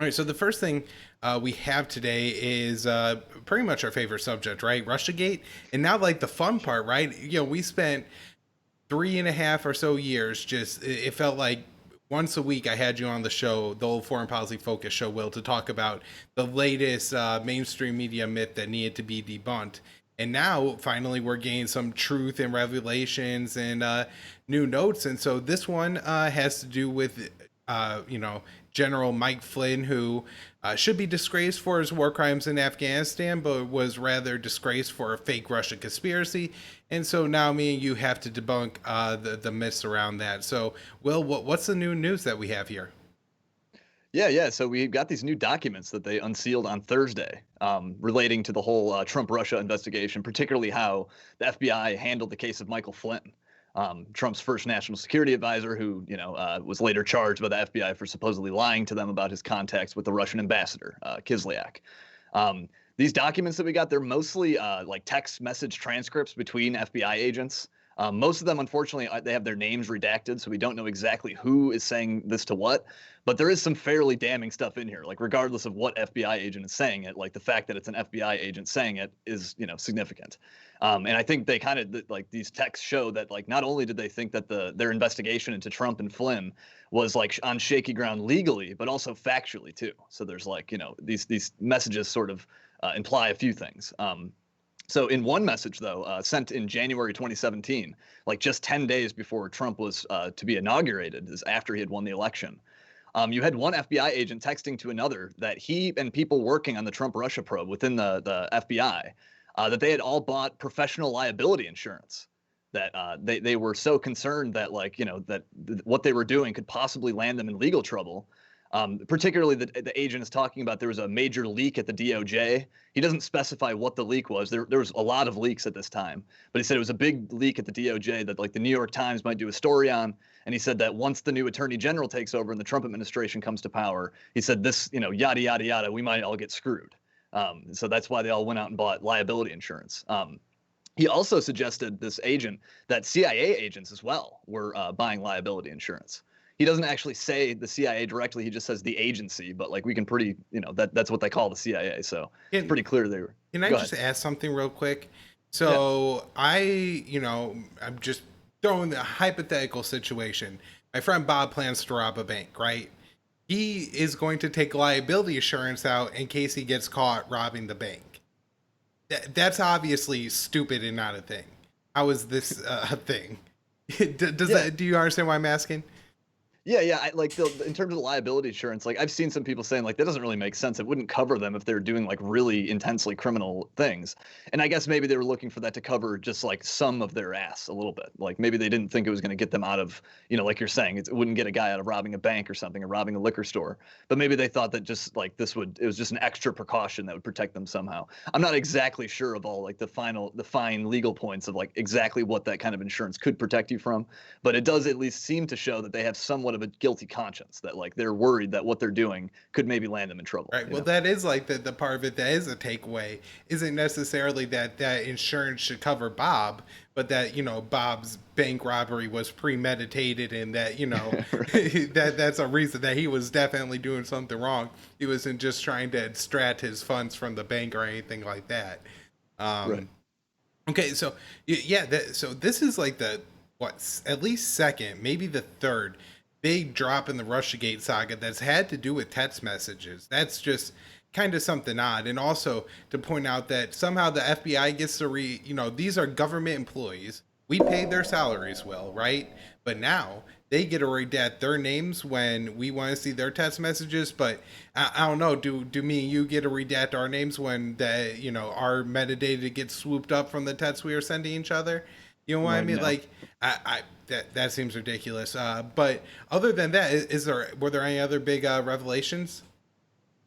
All right, so the first thing we have today is pretty much our favorite subject, right? Russiagate. And now, like, the fun part, right? We spent 3.5 or so years just, it felt like once a week I had you on the show, the old Foreign Policy Focus show, Will, to talk about the latest mainstream media myth that needed to be debunked. And now, finally, we're getting some truth and revelations and new notes. And so this one has to do with, General Mike Flynn, who should be disgraced for his war crimes in Afghanistan, but was rather disgraced for a fake Russia conspiracy. And so now me and you have to debunk the myths around that. So, Will, what's the new news that we have here? Yeah. So we've got these new documents that they unsealed on Thursday, relating to the whole Trump-Russia investigation, particularly how the FBI handled the case of Michael Flynn, Trump's first national security advisor, who was later charged by the FBI for supposedly lying to them about his contacts with the Russian ambassador, Kislyak. These documents that we got, they're mostly like text message transcripts between FBI agents. Most of them, unfortunately, they have their names redacted, so we don't know exactly who is saying this to what. But there is some fairly damning stuff in here. Like, regardless of what FBI agent is saying it, like the fact that it's an FBI agent saying it is, significant. And I think they kind of like these texts show that, like, not only did they think that their investigation into Trump and Flynn was like on shaky ground legally, but also factually too. So there's like, these messages sort of imply a few things. So in one message, though, sent in January 2017, like just 10 days before Trump was to be inaugurated, is after he had won the election, you had one FBI agent texting to another that he and people working on the Trump-Russia probe within the FBI, that they had all bought professional liability insurance. That they were so concerned that, like, that what they were doing could possibly land them in legal trouble. Particularly, the agent is talking about there was a major leak at the DOJ. He doesn't specify what the leak was. There was a lot of leaks at this time, but he said it was a big leak at the DOJ that, like, the New York Times might do a story on. And he said that once the new attorney general takes over and the Trump administration comes to power, he said this, yada, yada, yada, we might all get screwed. So that's why they all went out and bought liability insurance. He also suggested, this agent, that CIA agents as well were buying liability insurance. He doesn't actually say the CIA directly. He just says the agency, but like we can pretty, that's what they call the CIA. So it's Can, pretty clear they were. can I Go ahead. just ask something real quick? Yeah. So I'm just throwing the hypothetical situation. My friend Bob plans to rob a bank, right? He is going to take liability insurance out in case he gets caught robbing the bank. That's obviously stupid and not a thing. How is this a thing? Does Yeah. that? Do you understand why I'm asking? Yeah. Like in terms of liability insurance, like I've seen some people saying like that doesn't really make sense. It wouldn't cover them if they're doing like really intensely criminal things. And I guess maybe they were looking for that to cover just like some of their ass a little bit. Like maybe they didn't think it was going to get them out of, like you're saying, it wouldn't get a guy out of robbing a bank or something or robbing a liquor store. But maybe they thought that just like it was just an extra precaution that would protect them somehow. I'm not exactly sure of all like the fine legal points of like exactly what that kind of insurance could protect you from, but it does at least seem to show that they have somewhat of a guilty conscience, that like they're worried that what they're doing could maybe land them in trouble, Right. Well, that is like the part of it that is a takeaway. Isn't necessarily that insurance should cover Bob, but that Bob's bank robbery was premeditated, and that that's a reason that he was definitely doing something wrong. He wasn't just trying to extract his funds from the bank or anything like that. Right. Um, okay, so yeah, so this is like the at least second, maybe the third big drop in the Russiagate saga that's had to do with text messages. That's just kind of something odd. And also to point out that somehow the FBI gets to these are government employees. We pay their salaries well, right? But now they get to redact their names when we want to see their text messages. But I don't know. Do me and you get to redact our names when our metadata gets swooped up from the texts we are sending each other? You know what I Right. mean? No. Like, that seems ridiculous. But other than that, were there any other big revelations?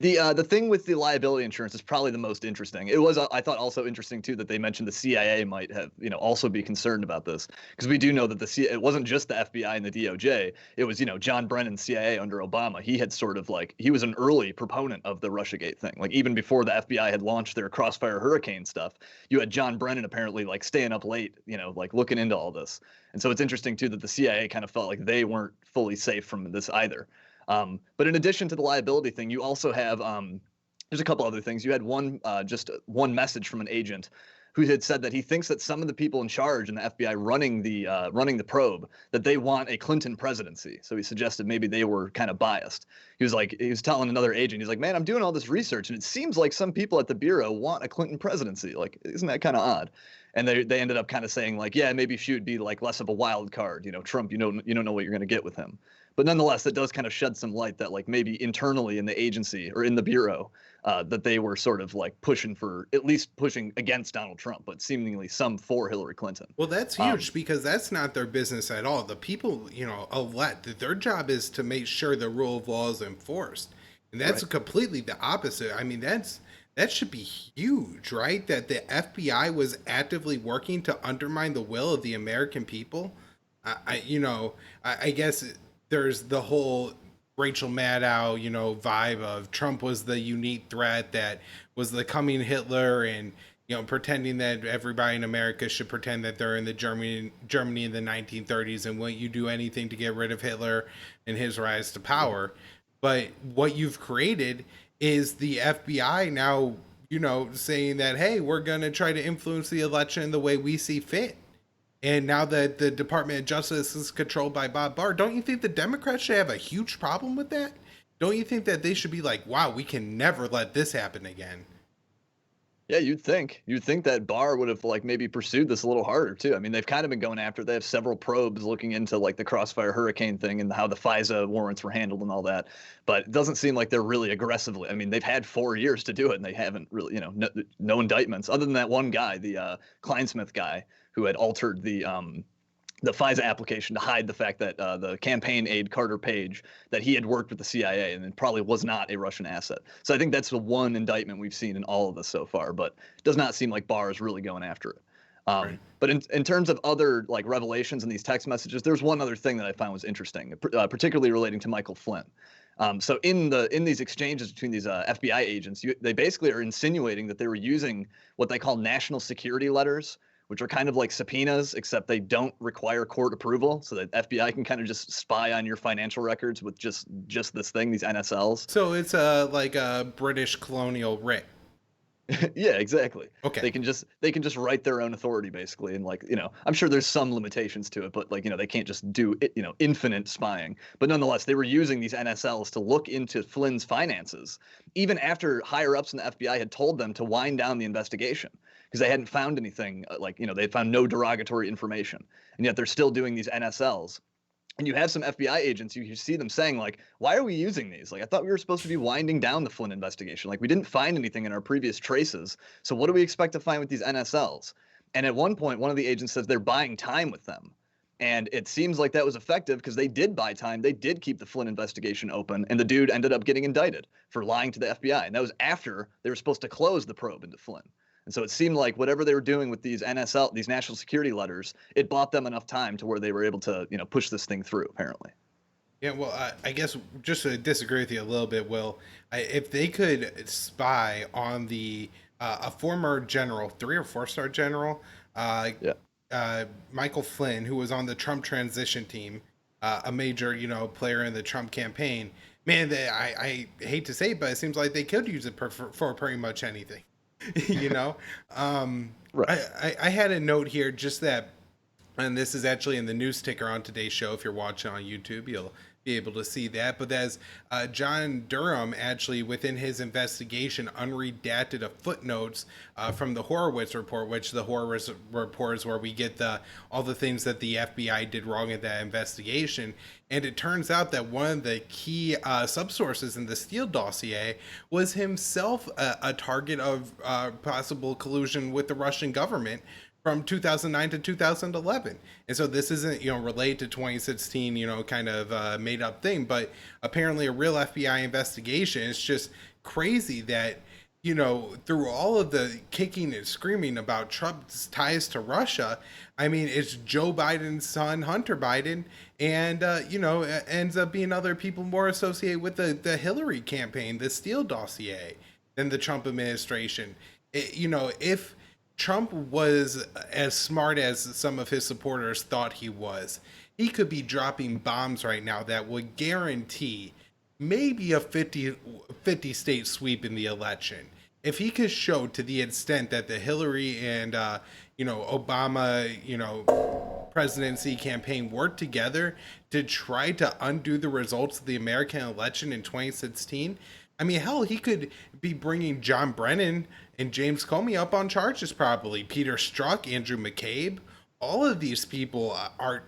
The thing with the liability insurance is probably the most interesting. It was, I thought, also interesting too that they mentioned the CIA might have, also be concerned about this, because we do know that it wasn't just the FBI and the DOJ. It was, John Brennan, CIA under Obama. He had sort of like, he was an early proponent of the Russiagate thing. Like even before the FBI had launched their Crossfire Hurricane stuff, you had John Brennan apparently like staying up late, like looking into all this. And so it's interesting too that the CIA kind of felt like they weren't fully safe from this either. But in addition to the liability thing, you also have there's a couple other things. You had one message from an agent who had said that he thinks that some of the people in charge in the FBI running the probe, that they want a Clinton presidency. So he suggested maybe they were kind of biased. He was telling another agent, he's like, man, I'm doing all this research, and it seems like some people at the bureau want a Clinton presidency. Like, isn't that kind of odd? And they ended up kind of saying like, yeah, maybe she would be like less of a wild card. Trump, you don't know what you're going to get with him. But nonetheless, that does kind of shed some light that like maybe internally in the agency or in the bureau, that they were sort of like at least pushing against Donald Trump, but seemingly some for Hillary Clinton. Well, that's huge because that's not their business at all. The people, elect, their job is to make sure the rule of law is enforced. And that's Right. completely the opposite. I mean, that should be huge, right? That the FBI was actively working to undermine the will of the American people. I guess there's the whole Rachel Maddow, vibe of Trump was the unique threat that was the coming Hitler, and pretending that everybody in America should pretend that they're in the Germany in the 1930s and won't you do anything to get rid of Hitler and his rise to power. But what you've created is the FBI now, saying that, hey, we're going to try to influence the election the way we see fit. And now that the Department of Justice is controlled by Bob Barr, don't you think the Democrats should have a huge problem with that? Don't you think that they should be like, wow, we can never let this happen again? Yeah, you'd think that Barr would have like maybe pursued this a little harder too. I mean, they've kind of been going after. They have several probes looking into like the Crossfire Hurricane thing and how the FISA warrants were handled and all that. But it doesn't seem like they're really aggressively. I mean, they've had 4 years to do it and they haven't really, no indictments other than that one guy, the Kleinsmith guy, who had altered the FISA application to hide the fact that the campaign aide Carter Page, that he had worked with the CIA and probably was not a Russian asset. So I think that's the one indictment we've seen in all of this so far, but it does not seem like Barr is really going after it. Right. But in terms of other like revelations in these text messages, there's one other thing that I found was interesting, particularly relating to Michael Flynn. So in these exchanges between these FBI agents, they basically are insinuating that they were using what they call national security letters, which are kind of like subpoenas, except they don't require court approval, so that FBI can kind of just spy on your financial records with just this thing, these NSLs. So it's like a British colonial writ. Yeah, exactly. Okay. They can just write their own authority basically, and like I'm sure there's some limitations to it, but like they can't just do it, infinite spying. But nonetheless, they were using these NSLs to look into Flynn's finances, even after higher ups in the FBI had told them to wind down the investigation because they hadn't found anything they had found no derogatory information, and yet they're still doing these NSLs. And you have some FBI agents, you see them saying like, why are we using these? Like, I thought we were supposed to be winding down the Flynn investigation. Like, we didn't find anything in our previous traces. So what do we expect to find with these NSLs? And at one point, one of the agents says they're buying time with them. And it seems like that was effective because they did buy time. They did keep the Flynn investigation open. And the dude ended up getting indicted for lying to the FBI. And that was after they were supposed to close the probe into Flynn. And so it seemed like whatever they were doing with these these national security letters, it bought them enough time to where they were able to, push this thing through, apparently. Yeah, well, I guess just to disagree with you a little bit, Will, if they could spy on a former general, 3 or 4 star general, Yeah. Michael Flynn, who was on the Trump transition team, a major, player in the Trump campaign, man, I hate to say it, but it seems like they could use it for pretty much anything. you know Right. I had a note here just that, and this is actually in the news ticker on today's show. If you're watching on YouTube, you'll be able to see that. But as John Durham actually, within his investigation, unredacted a footnotes from the Horowitz report, which the Horowitz report is where we get all the things that the FBI did wrong in that investigation. And it turns out that one of the key subsources in the Steele dossier was himself a target of possible collusion with the Russian government from 2009 to 2011. And so this isn't, related to 2016, kind of made up thing, but apparently a real FBI investigation. It's just crazy that, through all of the kicking and screaming about Trump's ties to Russia, I mean, it's Joe Biden's son, Hunter Biden, and, ends up being other people more associated with the Hillary campaign, the Steele dossier, than the Trump administration. If Trump was as smart as some of his supporters thought he was, he could be dropping bombs right now that would guarantee maybe a 50 state sweep in the election. If he could show to the extent that the Hillary and Obama presidency campaign worked together to try to undo the results of the American election in 2016. I mean, hell, he could be bringing John Brennan and James Comey up on charges probably. Peter Strzok, Andrew McCabe, all of these people are,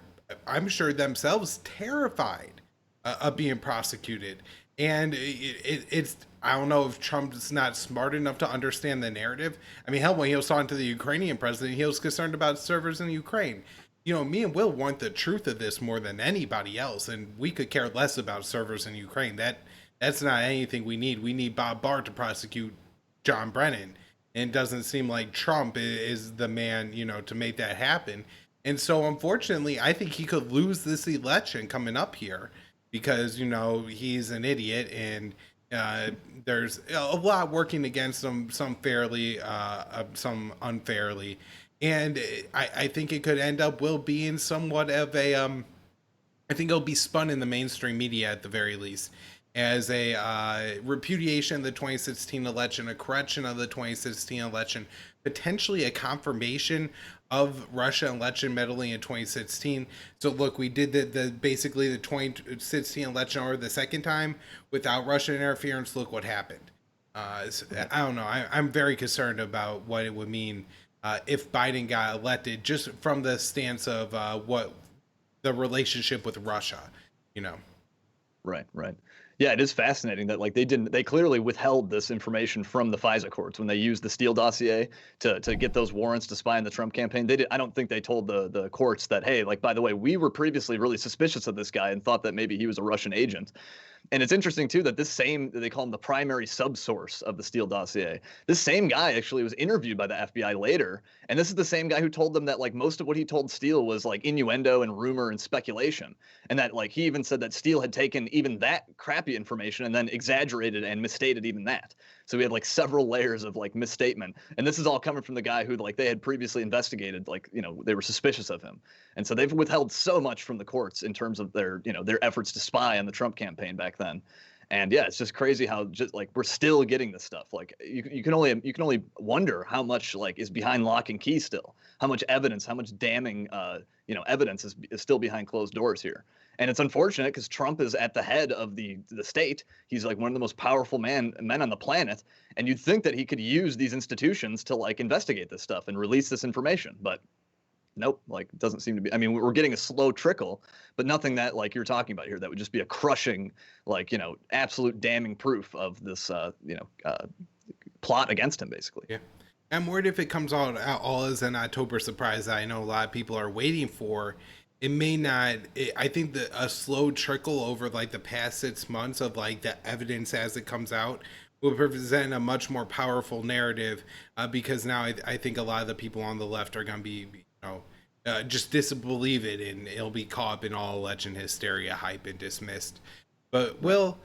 I'm sure, themselves terrified of being prosecuted. And it's, I don't know if Trump's not smart enough to understand the narrative. I mean, hell, when he was talking to the Ukrainian president, he was concerned about servers in Ukraine. Me and Will want the truth of this more than anybody else, and we could care less about servers in Ukraine. That's not anything we need. We need Bob Barr to prosecute John Brennan. And it doesn't seem like Trump is the man, to make that happen. And so, unfortunately, I think he could lose this election coming up here because, he's an idiot and there's a lot working against him, some fairly, some unfairly. And I think it could end up Will being somewhat of a, I think it'll be spun in the mainstream media at the very least as a repudiation of the 2016 election, a correction of the 2016 election, potentially a confirmation of Russia election meddling in 2016. So look, we did the basically the 2016 election over the second time without Russian interference. Look what happened. So, I don't know. I'm very concerned about what it would mean if Biden got elected, just from the stance of what the relationship with Russia, Right, right. Yeah, it is fascinating that they clearly withheld this information from the FISA courts when they used the Steele dossier to get those warrants to spy on the Trump campaign. I don't think they told the courts that, hey, by the way, we were previously really suspicious of this guy and thought that maybe he was a Russian agent. And it's interesting too that they call him the primary subsource of the Steele dossier. This same guy actually was interviewed by the FBI later, and this is the same guy who told them that most of what he told Steele was innuendo and rumor and speculation, and that he even said that Steele had taken even that crappy information and then exaggerated and misstated even that. So we had several layers of misstatement, and this is all coming from the guy who they had previously investigated, they were suspicious of him, and so they've withheld so much from the courts in terms of their efforts to spy on the Trump campaign back then. And yeah, it's just crazy how just we're still getting this stuff. You can only wonder how much is behind lock and key still, how much evidence, how much damning evidence is still behind closed doors here. And it's unfortunate because Trump is at the head of the state. He's one of the most powerful men on the planet, and you'd think that he could use these institutions to investigate this stuff and release this information, but nope, it doesn't seem to be. I mean, we're getting a slow trickle, but nothing that you're talking about here that would just be a crushing, absolute damning proof of this, plot against him, basically. Yeah. I'm worried if it comes out all as an October surprise that I know a lot of people are waiting for. It may not. I think that a slow trickle over the past 6 months of the evidence as it comes out will present a much more powerful narrative because now I think a lot of the people on the left are going to be just disbelieve it, and it'll be caught up in all election hysteria, hype, and dismissed. But Will,